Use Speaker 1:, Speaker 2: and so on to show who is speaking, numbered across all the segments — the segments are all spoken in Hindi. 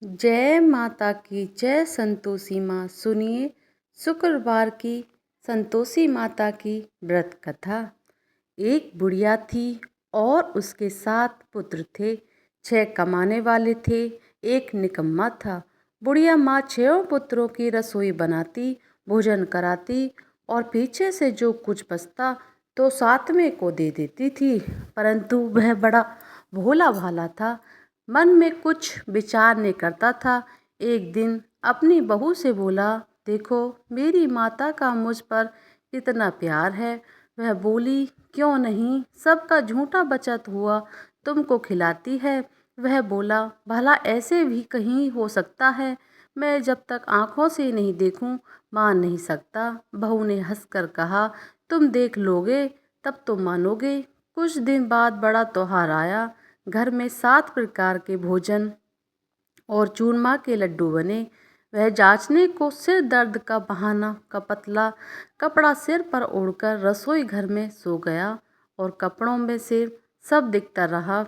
Speaker 1: जय माता की जय संतोषी माँ। सुनिए शुक्रवार की संतोषी माता की व्रत कथा। एक बुढ़िया थी और उसके 7 पुत्र थे। 6 कमाने वाले थे, एक निकम्मा था। बुढ़िया माँ 6 पुत्रों की रसोई बनाती, भोजन कराती और पीछे से जो कुछ बचता तो 7वें को दे देती थी। परंतु वह बड़ा भोला भाला था, मन में कुछ विचार नहीं करता था। एक दिन अपनी बहू से बोला, देखो मेरी माता का मुझ पर कितना प्यार है। वह बोली, क्यों नहीं, सबका झूठा बचत हुआ तुमको खिलाती है। वह बोला, भला ऐसे भी कहीं हो सकता है? मैं जब तक आंखों से नहीं देखूं मान नहीं सकता। बहू ने हंसकर कहा, तुम देख लोगे तब तो मानोगे। कुछ दिन बाद बड़ा त्योहार आया। घर में 7 प्रकार के भोजन और चूरमा के लड्डू बने। वह जांचने को सिर दर्द का बहाना का पतला कपड़ा सिर पर ओढ़कर रसोई घर में सो गया और कपड़ों में से सब दिखता रहा।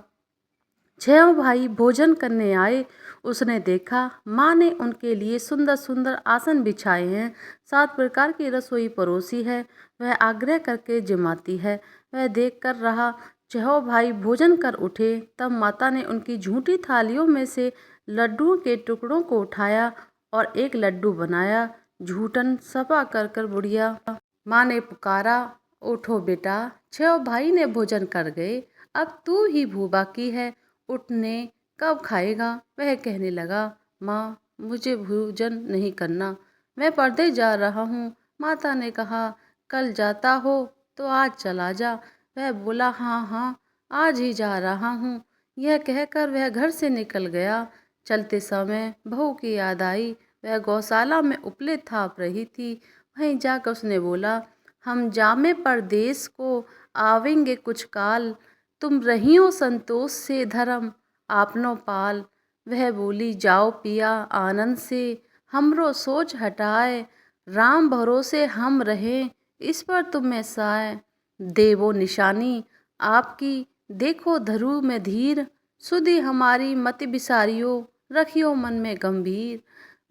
Speaker 1: 6 भाई भोजन करने आए। उसने देखा माँ ने उनके लिए सुंदर सुंदर आसन बिछाए हैं, 7 प्रकार की रसोई परोसी है। वह आग्रह करके जिमाती है। वह देख कर रहा। 6 भाई भोजन कर उठे तब माता ने उनकी झूठी थालियों में से लड्डुओं के टुकड़ों को उठाया और एक लड्डू बनाया। झूठन सफा कर कर बुढ़िया माँ ने पुकारा, उठो बेटा। 6 भाई ने भोजन कर गए, अब तू ही बाकी है, उठने कब खाएगा? वह कहने लगा, माँ मुझे भोजन नहीं करना, मैं पर्दे जा रहा हूँ। माता ने कहा, कल जाता हो तो आज चला जा। वह बोला, हाँ हाँ आज ही जा रहा हूँ। यह कहकर वह घर से निकल गया। चलते समय बहू की याद आई। वह गौशाला में उपले थाप रही थी। वहीं जाकर उसने बोला, हम जामे परदेस को आवेंगे कुछ काल, तुम रहियो संतोष से धर्म आपनो पाल। वह बोली, जाओ पिया आनंद से, हमरो सोच हटाए, राम भरोसे हम रहें, इस पर तुम्हें साय। देवो निशानी आपकी, देखो धरू में धीर, सुधि हमारी मति बिसारियो, रखियो मन में गंभीर।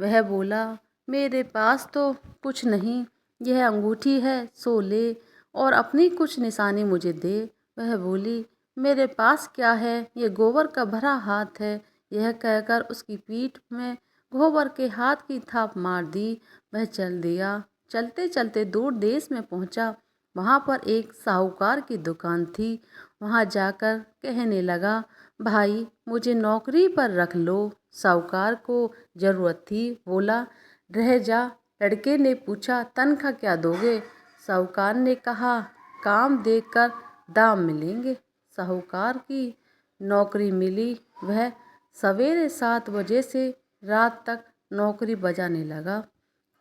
Speaker 1: वह बोला, मेरे पास तो कुछ नहीं, यह अंगूठी है सो ले और अपनी कुछ निशानी मुझे दे। वह बोली, मेरे पास क्या है, ये गोबर का भरा हाथ है। यह कहकर उसकी पीठ में गोबर के हाथ की थाप मार दी। वह चल दिया। चलते चलते दूर देश में पहुंचा। वहां पर एक साहूकार की दुकान थी। वहां जाकर कहने लगा, भाई मुझे नौकरी पर रख लो। साहूकार को जरूरत थी। बोला, रह जा। लड़के ने पूछा, तनख्वाह क्या दोगे? साहूकार ने कहा, काम देखकर दाम मिलेंगे। साहूकार की नौकरी मिली। वह सवेरे 7 बजे से रात तक नौकरी बजाने लगा।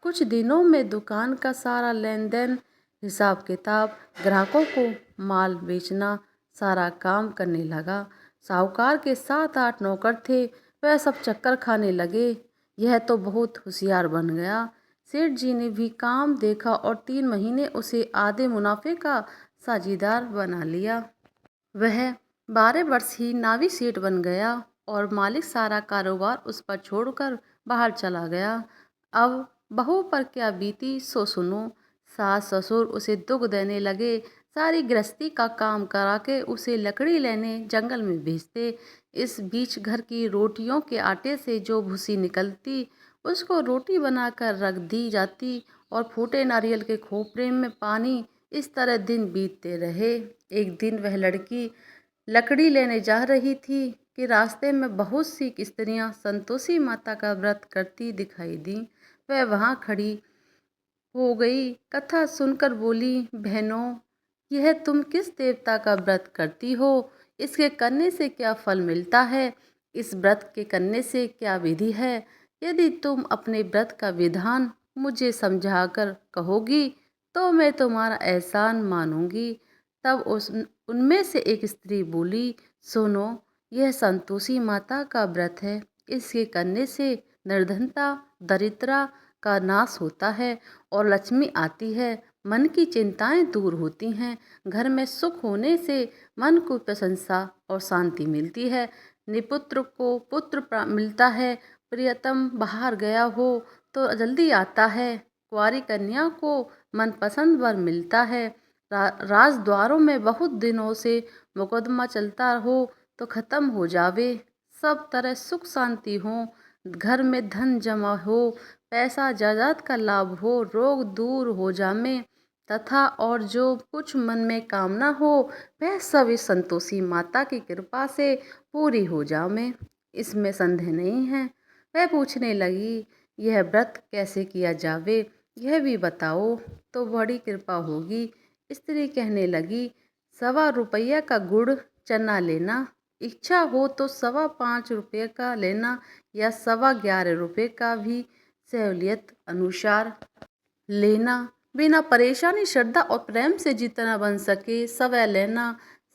Speaker 1: कुछ दिनों में दुकान का सारा लेन देन, हिसाब किताब, ग्राहकों को माल बेचना, सारा काम करने लगा। साहूकार के 7-8 नौकर थे। वह सब चक्कर खाने लगे। यह तो बहुत होशियार बन गया। सेठ जी ने भी काम देखा और 3 महीने उसे आधे मुनाफे का साझीदार बना लिया। वह 12 वर्ष ही नावी सेठ बन गया और मालिक सारा कारोबार उस पर छोड़कर बाहर चला गया। अब बहू पर क्या बीती सो सुनो। सास ससुर उसे दुख देने लगे। सारी गृहस्थी का काम करा के उसे लकड़ी लेने जंगल में भेजते। इस बीच घर की रोटियों के आटे से जो भूसी निकलती उसको रोटी बनाकर रख दी जाती और फूटे नारियल के खोपरे में पानी। इस तरह दिन बीतते रहे। एक दिन वह लड़की लकड़ी लेने जा रही थी कि रास्ते में बहुत सी स्त्रियां संतोषी माता का व्रत करती दिखाई दी। वह वहां खड़ी हो गई। कथा सुनकर बोली, बहनों यह तुम किस देवता का व्रत करती हो? इसके करने से क्या फल मिलता है? इस व्रत के करने से क्या विधि है? यदि तुम अपने व्रत का विधान मुझे समझाकर कहोगी तो मैं तुम्हारा एहसान मानूंगी। तब उनमें से एक स्त्री बोली, सुनो यह संतोषी माता का व्रत है। इसके करने से निर्धनता दरिद्रता का नाश होता है और लक्ष्मी आती है। मन की चिंताएं दूर होती हैं। घर में सुख होने से मन को प्रशंसा और शांति मिलती है। निपुत्र को पुत्र मिलता है। प्रियतम बाहर गया हो तो जल्दी आता है। कुंवारी कन्या को मनपसंद वर मिलता है। राजद्वारों में बहुत दिनों से मुकदमा चलता हो तो खत्म हो जावे। सब तरह सुख शांति हो, घर में धन जमा हो, पैसा जायदाद का लाभ हो, रोग दूर हो जामे तथा और जो कुछ मन में कामना हो वह सब इस संतोषी माता की कृपा से पूरी हो जावे। इसमें संदेह नहीं है। वह पूछने लगी, यह व्रत कैसे किया जावे, यह भी बताओ तो बड़ी कृपा होगी। स्त्री कहने लगी, 1.25 का गुड़ चना लेना, इच्छा हो तो 5.25 का लेना या 11.25 का भी सहूलियत अनुसार लेना। बिना परेशानी श्रद्धा और प्रेम से जितना बन सके सवै लेना।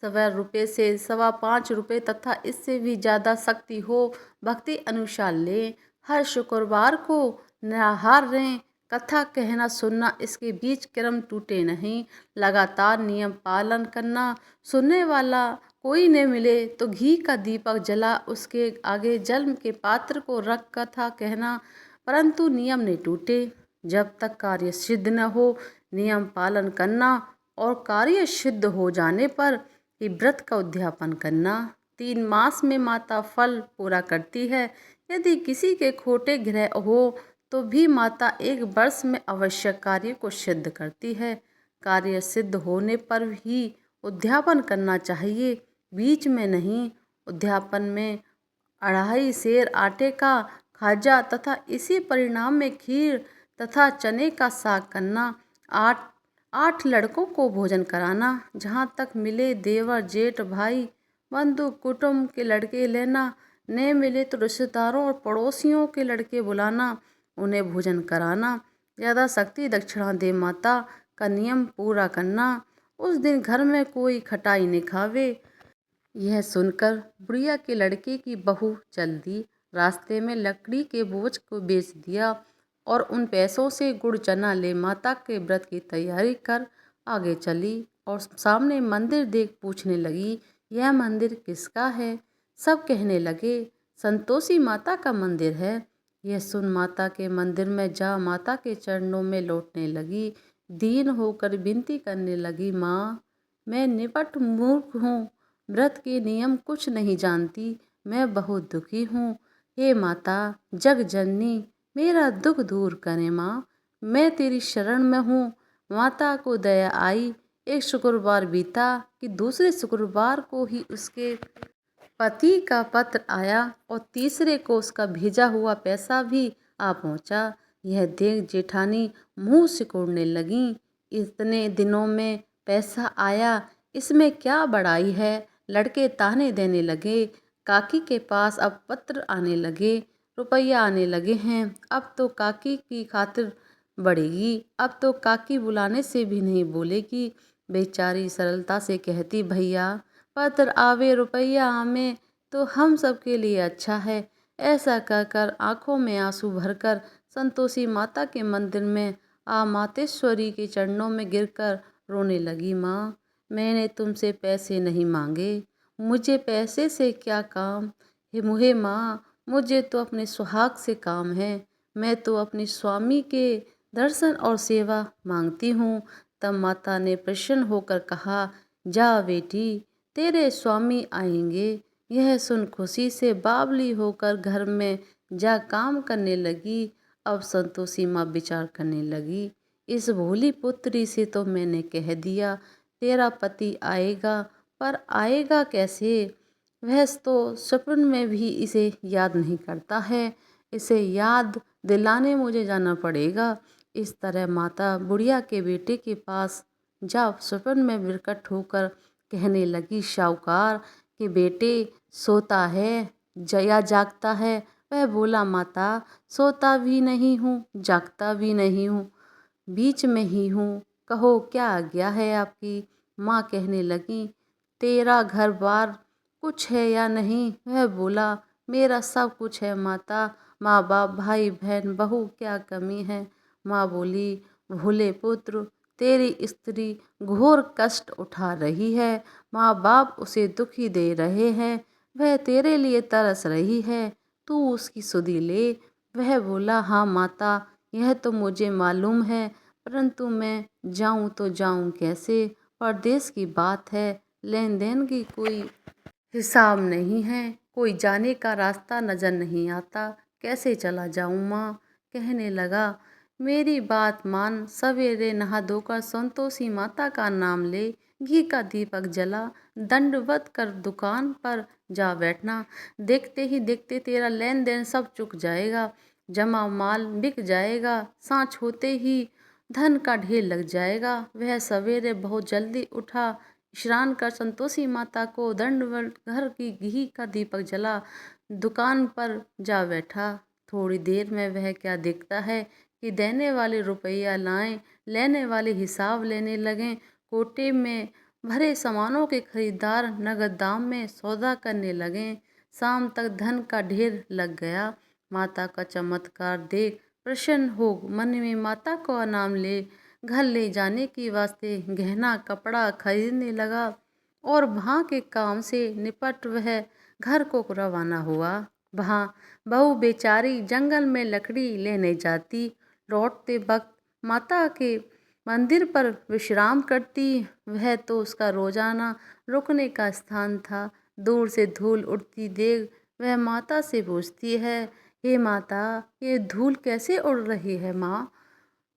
Speaker 1: 1.25 से 5.25 तथा इससे भी ज़्यादा शक्ति हो भक्ति अनुसार लें। हर शुक्रवार को निराहार रहें। कथा कहना सुनना इसके बीच क्रम टूटे नहीं। लगातार नियम पालन करना। सुनने वाला कोई न मिले तो घी का दीपक जला उसके आगे जल के पात्र को रख कथा कहना, परंतु नियम नहीं टूटे। जब तक कार्य सिद्ध न हो नियम पालन करना और कार्य सिद्ध हो जाने पर ही व्रत का उद्यापन करना। 3 मास में माता फल पूरा करती है। यदि किसी के खोटे ग्रह हो तो भी माता 1 वर्ष में अवश्य कार्य को सिद्ध करती है। कार्य सिद्ध होने पर ही उद्यापन करना चाहिए, बीच में नहीं। उद्यापन में 2.5 सेर आटे का खाजा तथा इसी परिणाम में खीर तथा चने का साग करना। 8 लड़कों को भोजन कराना। जहाँ तक मिले देवर जेठ भाई बंधु कुटुंब के लड़के लेना, न मिले तो रिश्तेदारों और पड़ोसियों के लड़के बुलाना, उन्हें भोजन कराना। ज़्यादा शक्ति दक्षिणा दे माता का नियम पूरा करना। उस दिन घर में कोई खटाई नहीं खावे। यह सुनकर बुढ़िया के लड़के की बहू चल दी। रास्ते में लकड़ी के बोझ को बेच दिया और उन पैसों से गुड़ चना ले माता के व्रत की तैयारी कर आगे चली और सामने मंदिर देख पूछने लगी, यह मंदिर किसका है? सब कहने लगे, संतोषी माता का मंदिर है। यह सुन माता के मंदिर में जा माता के चरणों में लौटने लगी। दीन होकर विनती करने लगी, माँ मैं निपट मूर्ख हूँ, व्रत के नियम कुछ नहीं जानती, मैं बहुत दुखी हूँ। हे माता जग जननी मेरा दुख दूर करे माँ, मैं तेरी शरण में हूँ। माता को दया आई। एक शुक्रवार बीता कि दूसरे शुक्रवार को ही उसके पति का पत्र आया और तीसरे को उसका भेजा हुआ पैसा भी आ पहुँचा। यह देख जेठानी मुंह सिकोड़ने लगी, इतने दिनों में पैसा आया, इसमें क्या बड़ाई है। लड़के ताने देने लगे। काकी के पास अब पत्र आने लगे, रुपया आने लगे हैं। अब तो काकी की खातिर बढ़ेगी, अब तो काकी बुलाने से भी नहीं बोलेगी। बेचारी सरलता से कहती, भैया पत्र आवे रुपया आमे तो हम सबके लिए अच्छा है। ऐसा कहकर आंखों में आंसू भरकर संतोषी माता के मंदिर में मातेश्वरी के चरणों में गिरकर रोने लगी। माँ मैंने तुमसे पैसे नहीं मांगे, मुझे पैसे से क्या काम है। मुहे माँ मुझे तो अपने सुहाग से काम है, मैं तो अपने स्वामी के दर्शन और सेवा मांगती हूँ। तब माता ने प्रसन्न होकर कहा, जा बेटी तेरे स्वामी आएंगे। यह सुन खुशी से बावली होकर घर में जा काम करने लगी। अब संतोषी माँ विचार करने लगी, इस भोली पुत्री से तो मैंने कह दिया तेरा पति आएगा, पर आएगा कैसे? वह तो सपन में भी इसे याद नहीं करता है, इसे याद दिलाने मुझे जाना पड़ेगा। इस तरह माता बुढ़िया के बेटे के पास जा सपन में विकट होकर कहने लगी, साहूकार के बेटे सोता है या जागता है? वह बोला, माता सोता भी नहीं हूँ जागता भी नहीं हूँ, बीच में ही हूँ, कहो क्या आज्ञा है आपकी। माँ कहने लगी, तेरा घर बार कुछ है या नहीं? वह बोला, मेरा सब कुछ है माता, माँ बाप भाई बहन बहू क्या कमी है। माँ बोली, भोले पुत्र तेरी स्त्री घोर कष्ट उठा रही है, माँ बाप उसे दुखी दे रहे हैं, वह तेरे लिए तरस रही है। तू उसकी सुधि ले। वह बोला, हाँ माता, यह तो मुझे मालूम है, परंतु मैं जाऊं तो जाऊं कैसे? परदेश की बात है, लेन देन की कोई हिसाब नहीं है, कोई जाने का रास्ता नजर नहीं आता, कैसे चला जाऊं माँ? कहने लगा, मेरी बात मान, सवेरे नहा धोकर संतोषी माता का नाम ले, घी का दीपक जला, दंडवत कर दुकान पर जा बैठना। देखते ही देखते तेरा लेन देन सब चुक जाएगा, जमा माल बिक जाएगा, सांझ होते ही धन का ढेर लग जाएगा। वह सवेरे बहुत जल्दी उठा, स्नान कर संतोषी माता को दंडवत घर की घी का दीपक जला, दुकान पर जा बैठा। थोड़ी देर में वह क्या देखता है कि देने वाले रुपया लाएं, लेने वाले हिसाब लेने लगे। कोटे में भरे सामानों के खरीदार नगद दाम में सौदा करने लगे। शाम तक धन का ढेर लग गया। माता का चमत्कार देख प्रसन्न हो मन में माता का नाम ले घर ले जाने के वास्ते गहना कपड़ा खरीदने लगा और वहाँ के काम से निपट वह घर को रवाना हुआ। वहाँ बहू बेचारी जंगल में लकड़ी लेने जाती, लौटते वक्त माता के मंदिर पर विश्राम करती। वह तो उसका रोजाना रुकने का स्थान था। दूर से धूल उड़ती देख वह माता से पूछती है, हे माता, ये धूल कैसे उड़ रही है माँ?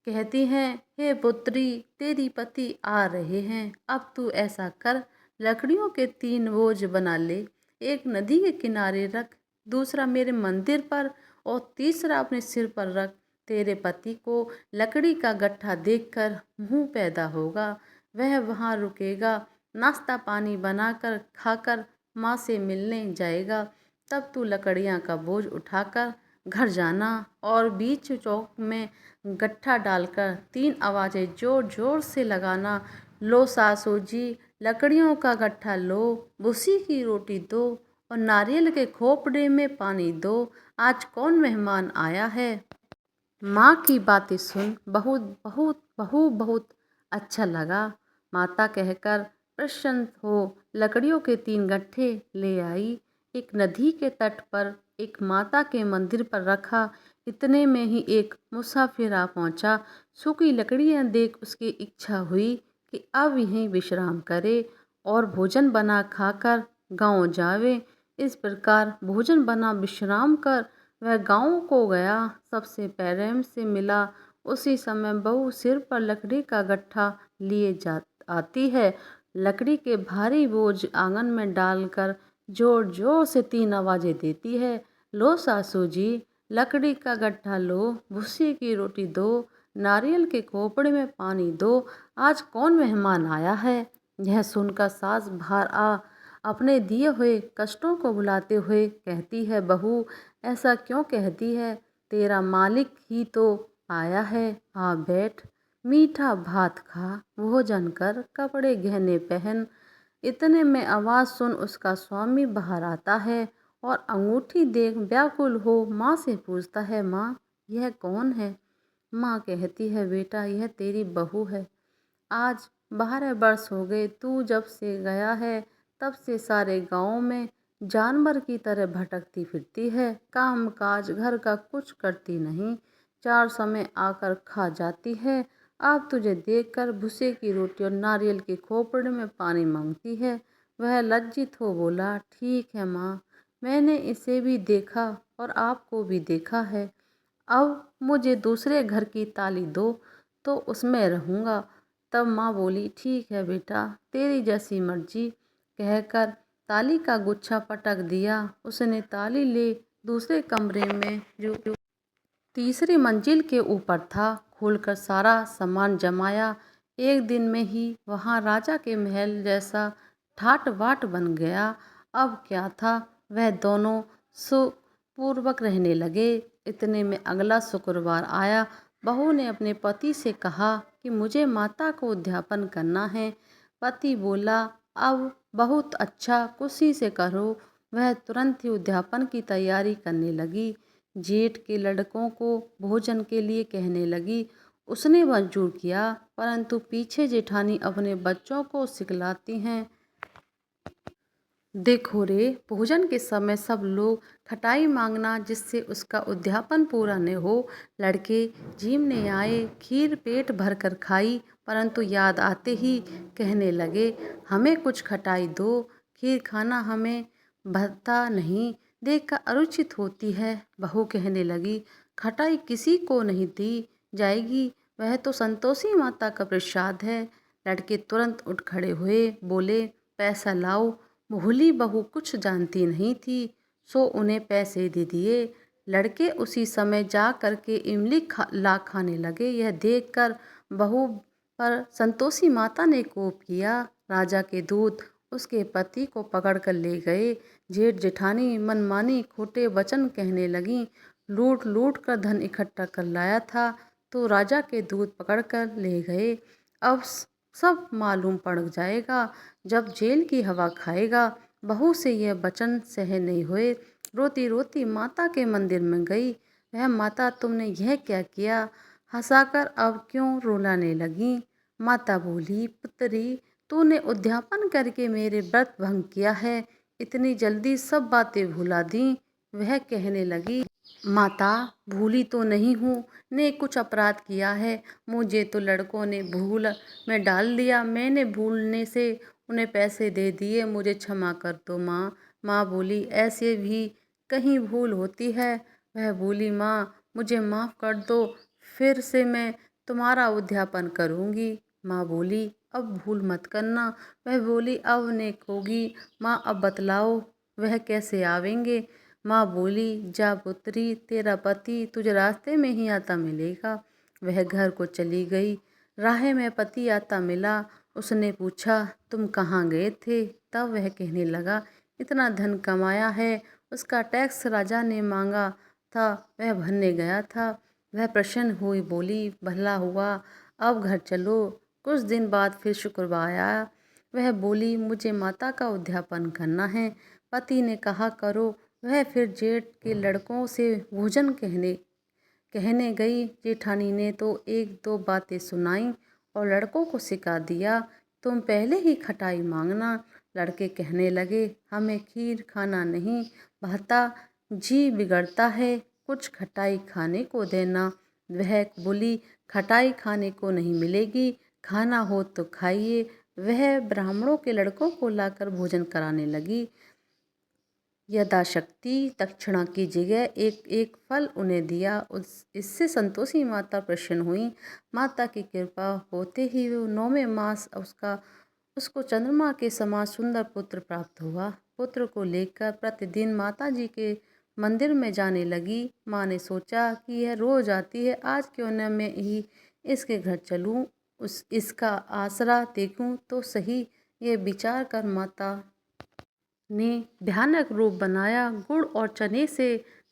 Speaker 1: कहती हैं, हे पुत्री, तेरी पति आ रहे हैं, अब तू ऐसा कर, लकड़ियों के 3 बोझ बना ले, एक नदी के किनारे रख, दूसरा मेरे मंदिर पर और तीसरा अपने सिर पर रख। तेरे पति को लकड़ी का गट्ठा देखकर मुंह पैदा होगा, वह वहाँ रुकेगा, नाश्ता पानी बनाकर खाकर माँ से मिलने जाएगा। तब तू लकड़ियाँ का बोझ उठाकर घर जाना और बीच चौक में गट्ठा डालकर 3 आवाज़ें जोर जोर से लगाना, लो सासू जी, लकड़ियों का गट्ठा लो, भूसी की रोटी दो और नारियल के खोपड़े में पानी दो, आज कौन मेहमान आया है? माँ की बातें सुन बहुत अच्छा लगा। माता कहकर प्रसन्न हो लकड़ियों के 3 गट्ठे ले आई, एक नदी के तट पर एक माता के मंदिर पर रखा। इतने में ही एक मुसाफिर आ पहुंचा। सूखी लकड़ियां देख उसकी इच्छा हुई कि अब यहीं विश्राम करे और भोजन बना खाकर गांव जावे। इस प्रकार भोजन बना विश्राम कर वह गांव को गया। सबसे प्रेम से मिला। उसी समय बहू सिर पर लकड़ी का गट्ठा लिए जा आती है। लकड़ी के भारी बोझ आंगन में डालकर जोर जोर से 3 आवाज़ें देती है, लो सासू जी, लकड़ी का गट्ठा लो, भूसी की रोटी दो, नारियल के खोपड़े में पानी दो, आज कौन मेहमान आया है? यह सुनकर सास बाहर आ अपने दिए हुए कष्टों को भुलाते हुए कहती है, बहू ऐसा क्यों कहती है? तेरा मालिक ही तो आया है, आ बैठ, मीठा भात खा, भोजन कर, कपड़े गहने पहन। इतने में आवाज़ सुन उसका स्वामी बाहर आता है और अंगूठी देख व्याकुल हो माँ से पूछता है, माँ यह कौन है? माँ कहती है, बेटा यह तेरी बहू है। आज 12 वर्ष हो गए, तू जब से गया है तब से सारे गांव में जानवर की तरह भटकती फिरती है, काम काज घर का कुछ करती नहीं, 4 समय आकर खा जाती है। अब तुझे देखकर भूसे की रोटी और नारियल के खोपड़े में पानी मांगती है। वह लज्जित हो बोला, ठीक है माँ, मैंने इसे भी देखा और आपको भी देखा है, अब मुझे दूसरे घर की ताली दो तो उसमें रहूँगा। तब माँ बोली, ठीक है बेटा, तेरी जैसी मर्जी, कहकर ताली का गुच्छा पटक दिया। उसने ताली ले दूसरे कमरे में जो तीसरी मंजिल के ऊपर था खोलकर सारा सामान जमाया। एक दिन में ही वहाँ राजा के महल जैसा ठाट बाट बन गया। अब क्या था, वह दोनों सुखपूर्वक रहने लगे। इतने में अगला शुक्रवार आया। बहू ने अपने पति से कहा कि मुझे माता को उद्यापन करना है। पति बोला, अब बहुत अच्छा, खुशी से करो। वह तुरंत ही उद्यापन की तैयारी करने लगी। जेठ के लड़कों को भोजन के लिए कहने लगी। उसने मंजूर किया, परंतु पीछे जेठानी अपने बच्चों को सिखलाती हैं, देखो रे, भोजन के समय सब लोग खटाई मांगना जिससे उसका उद्यापन पूरा न हो। लड़के जीमने आए, खीर पेट भर कर खाई, परंतु याद आते ही कहने लगे, हमें कुछ खटाई दो, खीर खाना हमें भरता नहीं, देखकर अरुचित होती है। बहू कहने लगी, खटाई किसी को नहीं दी जाएगी, वह तो संतोषी माता का प्रसाद है। लड़के तुरंत उठ खड़े हुए, बोले, पैसा लाओ। भोली बहू कुछ जानती नहीं थी, सो उन्हें पैसे दे दिए। लड़के उसी समय जा करके इमली ला खाने लगे। यह देखकर बहू पर संतोषी माता ने कोप किया। राजा के दूत उसके पति को पकड़ कर ले गए। जेठ जेठानी मनमानी खोटे वचन कहने लगीं। लूट लूट कर धन इकट्ठा कर लाया था तो राजा के दूत पकड़ कर ले गए। अब सब मालूम पड़ जाएगा जब जेल की हवा खाएगा। बहू से यह वचन सह नहीं हुए। रोती रोती माता के मंदिर में गई। वह माता, तुमने यह क्या किया? हंसाकर अब क्यों रुलाने लगी? माता बोली, पुत्री, तूने उद्यापन करके मेरे व्रत भंग किया है, इतनी जल्दी सब बातें भुला दी। वह कहने लगी, माता, भूली तो नहीं हूँ, ने कुछ अपराध किया है, मुझे तो लड़कों ने भूल में डाल दिया, मैंने भूलने से उन्हें पैसे दे दिए, मुझे क्षमा कर दो माँ। माँ बोली, ऐसे भी कहीं भूल होती है। वह बोली, माँ, मुझे माफ़ कर दो, फिर से मैं तुम्हारा उद्यापन करूँगी। माँ बोली, अब भूल मत करना। वह बोली, अब ने होगी। माँ, अब बतलाओ वह कैसे आवेंगे? माँ बोली, जा पुत्री, तेरा पति तुझे रास्ते में ही आता मिलेगा। वह घर को चली गई। राह में पति आता मिला। उसने पूछा, तुम कहाँ गए थे? तब वह कहने लगा, इतना धन कमाया है, उसका टैक्स राजा ने मांगा था, वह भरने गया था। वह प्रसन्न हुई, बोली, भला हुआ, अब घर चलो। कुछ दिन बाद फिर शुक्रवार आया। वह बोली, मुझे माता का उद्यापन करना है। पति ने कहा, करो। वह फिर जेठ के लड़कों से भोजन कहने गई। जेठानी ने तो एक दो बातें सुनाई और लड़कों को सिखा दिया, तुम पहले ही खटाई मांगना। लड़के कहने लगे, हमें खीर खाना नहीं भाता, जी बिगड़ता है, कुछ खटाई खाने को देना। वह बोली, खटाई खाने को नहीं मिलेगी, खाना हो तो खाइए। वह ब्राह्मणों के लड़कों को लाकर भोजन कराने लगी। यथाशक्ति दक्षिणा की जगह एक एक फल उन्हें दिया। इससे संतोषी माता प्रसन्न हुई। माता की कृपा होते ही वो 9वें मास उसको चंद्रमा के समान सुंदर पुत्र प्राप्त हुआ। पुत्र को लेकर प्रतिदिन माता जी के मंदिर में जाने लगी। माँ ने सोचा कि यह रोज आती है, आज क्यों न मैं ही इसके घर चलूँ, इसका आसरा देखूं तो सही। ये विचार कर माता ने भयानक रूप बनाया। गुड़ और चने से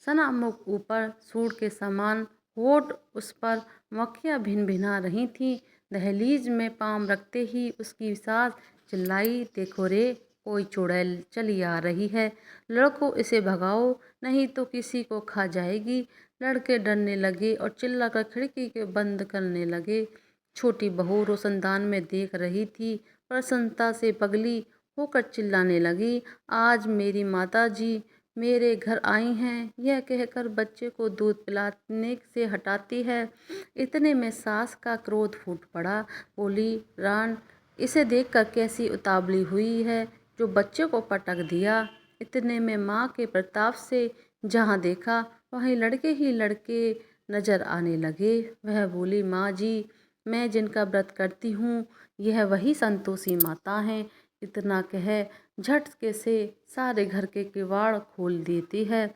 Speaker 1: सना मुख, ऊपर सूंड के समान होठ, उस पर मक्खियाँ भिन भिना रही थीं। दहलीज में पाँव रखते ही उसकी सास चिल्लाई, देखो रे, कोई चुड़ैल चली आ रही है, लड़को इसे भगाओ, नहीं तो किसी को खा जाएगी। लड़के डरने लगे और चिल्लाकर खिड़की के बंद करने लगे। छोटी बहू रोशनदान में देख रही थी, प्रसन्नता से पगली होकर चिल्लाने लगी, आज मेरी माता जी मेरे घर आई हैं, यह कहकर बच्चे को दूध पिलाने से हटाती है। इतने में सास का क्रोध फूट पड़ा। बोली, रान, इसे देखकर कैसी उतावली हुई है जो बच्चे को पटक दिया। इतने में माँ के प्रताप से जहाँ देखा वहीं लड़के ही लड़के नजर आने लगे। वह बोली, माँ जी, मैं जिनका व्रत करती हूँ यह वही संतोषी माता हैं। इतना कह झटके से सारे घर के किवाड़ खोल देती है।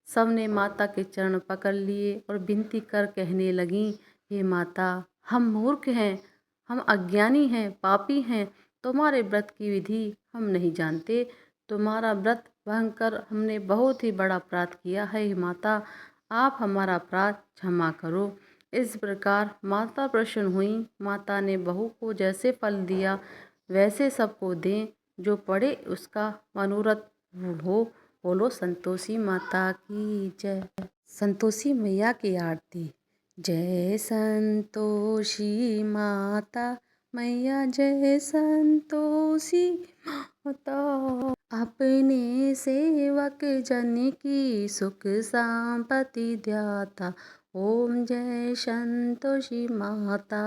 Speaker 1: सबने माता के चरण पकड़ लिए और विनती कर कहने लगीं, हे माता, हम मूर्ख हैं, हम अज्ञानी हैं, पापी हैं, तुम्हारे व्रत की विधि हम नहीं जानते, तुम्हारा व्रत भंग कर हमने बहुत ही बड़ा अपराध किया है। हे माता, आप हमारा अपराध क्षमा करो। इस प्रकार माता प्रसन्न हुई। माता ने बहू को जैसे फल दिया वैसे सबको दें, जो पढ़े उसका मनोरथ हो। बोलो संतोषी माता की जय। संतोषी मैया की आरती। जय संतोषी माता मैया, जय संतोषी माता। अपने सेवक जन की सुख संपत्ति दाता। ओम जय संतोषी माता।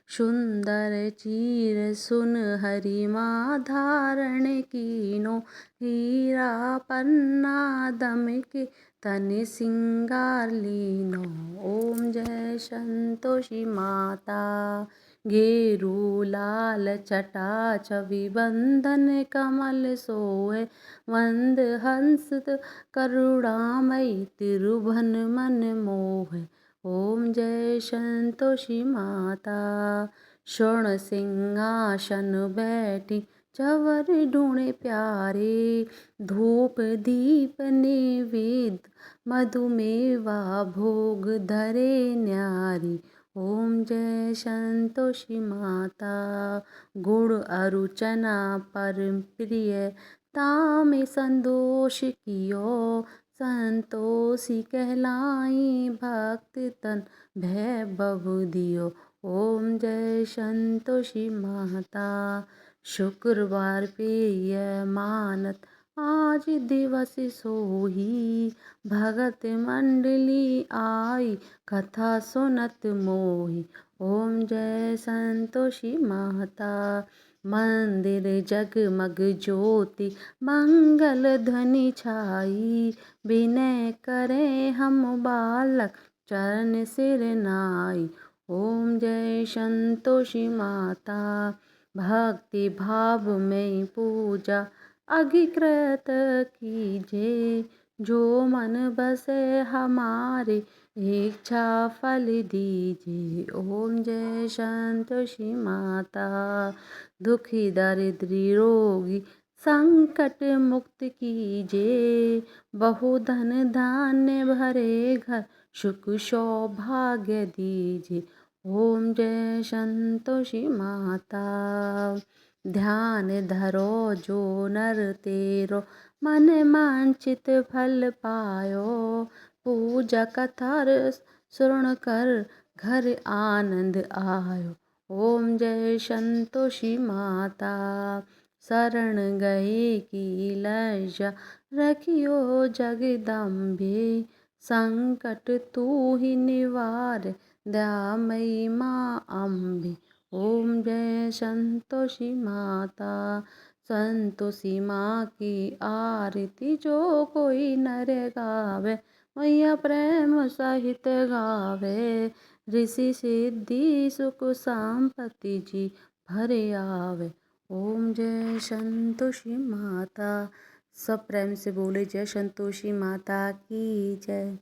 Speaker 1: सुंदर चीर सुन हरि माँ धारण कीनो। हीरा पन्ना दमके तन सिंगार लीनो। ओम जय संतोषी माता। घेरू लाल छटा छवि बंधन कमल सोहे। वंद हंस करुणामयी तिरुभन मन मोहे। ओम जय संतोषी माता। स्वर्ण सिंहासन बैठी चवर ढूंढे प्यारे। धूप दीप निवेद मधुमेवा भोग धरे न्यारी। ओम जय संतोषी माता। गुड़ अरु चना परम प्रिय तामे संतोष कियो। संतोषी कहलाई भक्त तन भैभव दियो। ओम जय संतोषी माता। शुक्रवार पे यह मानत आज दिवस सोही। भगत मंडली आई कथा सुनत मोही। ओम जय संतोषी माता। मंदिर जगमग ज्योति मंगल ध्वनि छाई। विनय करे हम बालक चरण सिर नाई। ओम जय संतोषी माता। भक्ति भाव में पूजा अधिकृत कीजे। जो मन बसे हमारे इच्छा फल दीजिए। ओम जय संतोषी माता। दुखी दरिद्री रोगी संकट मुक्त कीजिए। बहुधन धान्य भरे घर सुख सौभाग्य दीजिए। ओम जय संतोषी माता। ध्यान धरो जो नर तेरो मन वांछित फल पायो। पूजा कथा सुन कर घर आनंद आयो। ओम जय संतोषी माता। शरण गए की लज्जा रखियो जगदम्बे। संकट तू ही निवार दयामयी माँ अम्बे। ओम जय संतोषी माता। संतोषी माँ की आरती जो कोई नर गावे। मैया प्रेम सहित गावे। ऋषि सिद्धि सुख संपत्ति जी भर आवे। ओम जय संतोषी माता। सब प्रेम से बोले जय संतोषी माता की जय।